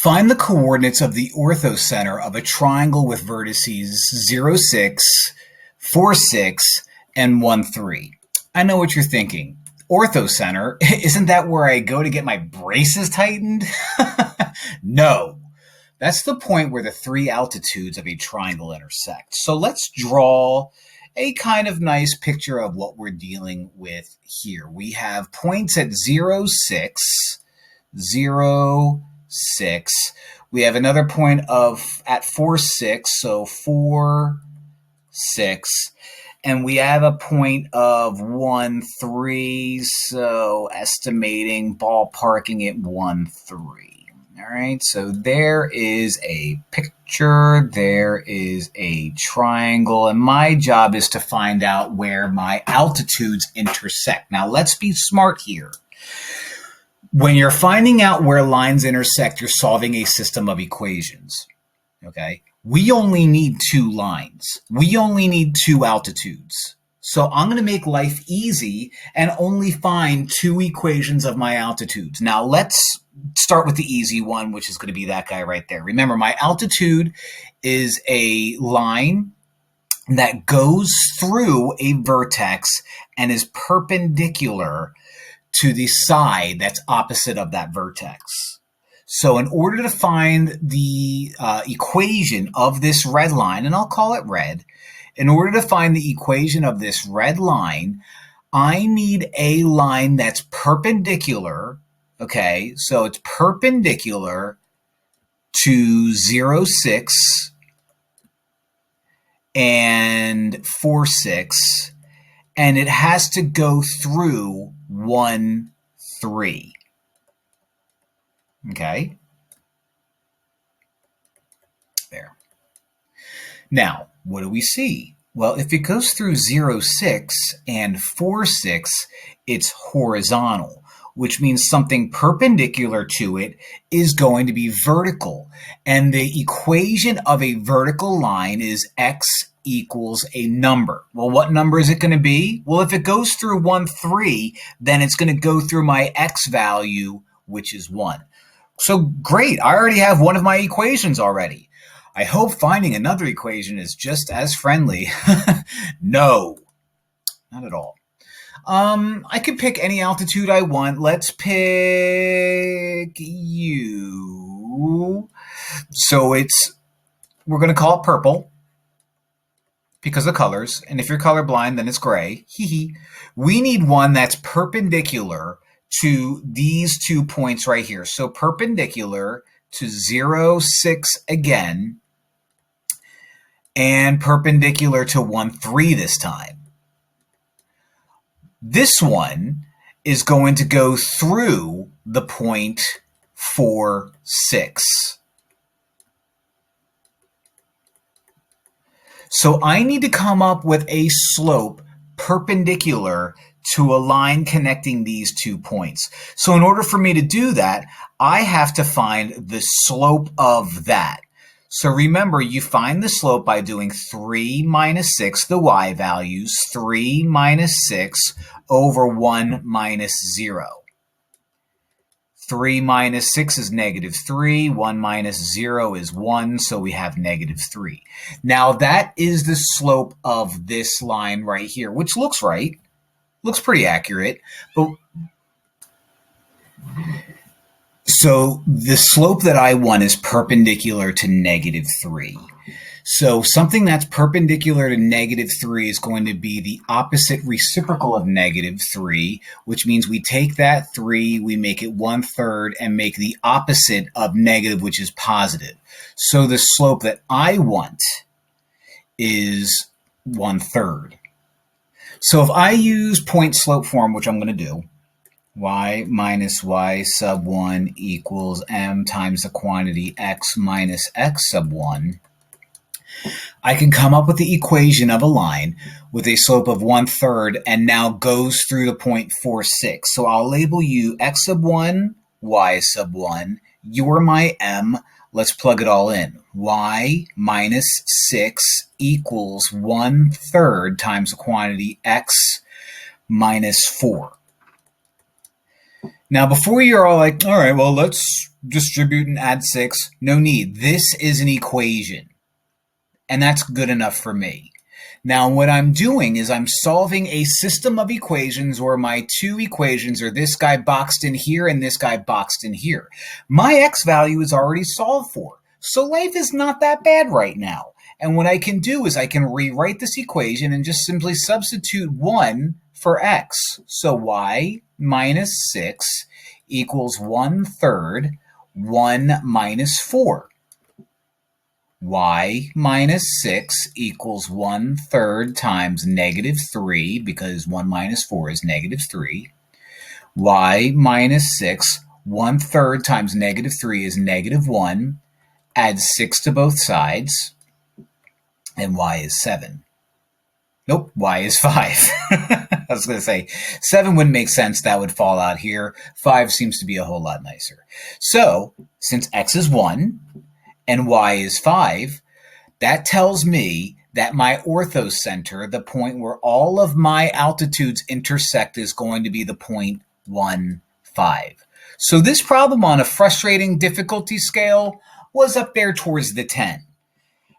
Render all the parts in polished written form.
Find the coordinates of the orthocenter of a triangle with vertices 0, 6, 4, 6, and 1, 3. I know what you're thinking. Orthocenter, isn't that where I go to get my braces tightened? No, that's the point where the three altitudes of a triangle intersect. So let's draw a kind of nice picture of what we're dealing with here. We have points at 0, 6, 0, 6. We have another point at 4, 6, so 4, 6. And we have a point of 1, 3, so estimating, ballparking it 1, 3. All right, so there is a picture, there is a triangle, and my job is to find out where my altitudes intersect. Now, let's be smart here. When you're finding out where lines intersect, you're solving a system of equations, okay? We only need two lines. We only need two altitudes. So I'm going to make life easy and only find two equations of my altitudes. Now let's start with the easy one, which is going to be that guy right there. Remember, my altitude is a line that goes through a vertex and is perpendicular to the side that's opposite of that vertex. So in order to find the equation of this red line, and I'll call it red, in order to find the equation of this red line, I need a line that's perpendicular, okay? So it's perpendicular to 0, 6 and 4, 6, and it has to go through 1, 3. Okay? There. Now, what do we see? Well, if it goes through 0, 6 and 4, 6, it's horizontal, which means something perpendicular to it is going to be vertical. And the equation of a vertical line is x equals a number. Well, what number is it going to be? Well, if it goes through 1, 3, then it's going to go through my x value, which is 1. So great, I already have one of my equations already. I hope finding another equation is just as friendly. No, not at all. I could pick any altitude I want. Let's pick U. So we're going to call it purple because of colors. And if you're colorblind, then it's gray. We need one that's perpendicular to these 2 points right here. So perpendicular to 0, 6 again, and perpendicular to 1, 3 this time. This one is going to go through the point 4, 6. So I need to come up with a slope perpendicular to a line connecting these 2 points. So in order for me to do that, I have to find the slope of that. So remember, you find the slope by doing 3 minus 6, the y values, 3 minus 6 over 1 minus 0. 3 minus 6 is negative 3, 1 minus 0 is 1, so we have negative 3. Now that is the slope of this line right here, which looks right. Looks pretty accurate, but so the slope that I want is perpendicular to negative 3. So something that's perpendicular to negative 3 is going to be the opposite reciprocal of negative 3, which means we take that 3, we make it 1/3, and make the opposite of negative, which is positive. So the slope that I want is 1/3. So if I use point slope form, which I'm going to do, y minus y sub 1 equals m times the quantity x minus x sub 1, I can come up with the equation of a line with a slope of 1/3 and now goes through the point 4, 6. So I'll label you x sub 1, y sub 1. You're my m. Let's plug it all in. Y minus 6 equals 1/3 times the quantity x minus 4. Now, before you're all like, all right, well, let's distribute and add 6. No need. This is an equation, and that's good enough for me. Now, what I'm doing is I'm solving a system of equations where my two equations are this guy boxed in here and this guy boxed in here. My x value is already solved for, so life is not that bad right now. And what I can do is I can rewrite this equation and just simply substitute 1 for x. So y minus 6 equals 1/3 1 minus 4. Y minus 6 equals 1/3 times -3, because 1 minus 4 is -3. Y minus 6, 1/3 times -3 is -1. Add 6 to both sides, and y is 7. Nope, y is 5. I was going to say 7 wouldn't make sense. That would fall out here. 5 seems to be a whole lot nicer. So, since x is 1 and y is 5, that tells me that my orthocenter, the point where all of my altitudes intersect, is going to be the point 1, 5. So this problem on a frustrating difficulty scale was up there towards the 10.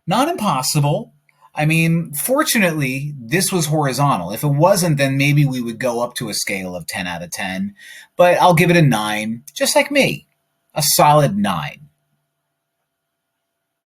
Not impossible. I mean, fortunately, this was horizontal. If it wasn't, then maybe we would go up to a scale of 10 out of 10. But I'll give it a 9, just like me. A solid 9.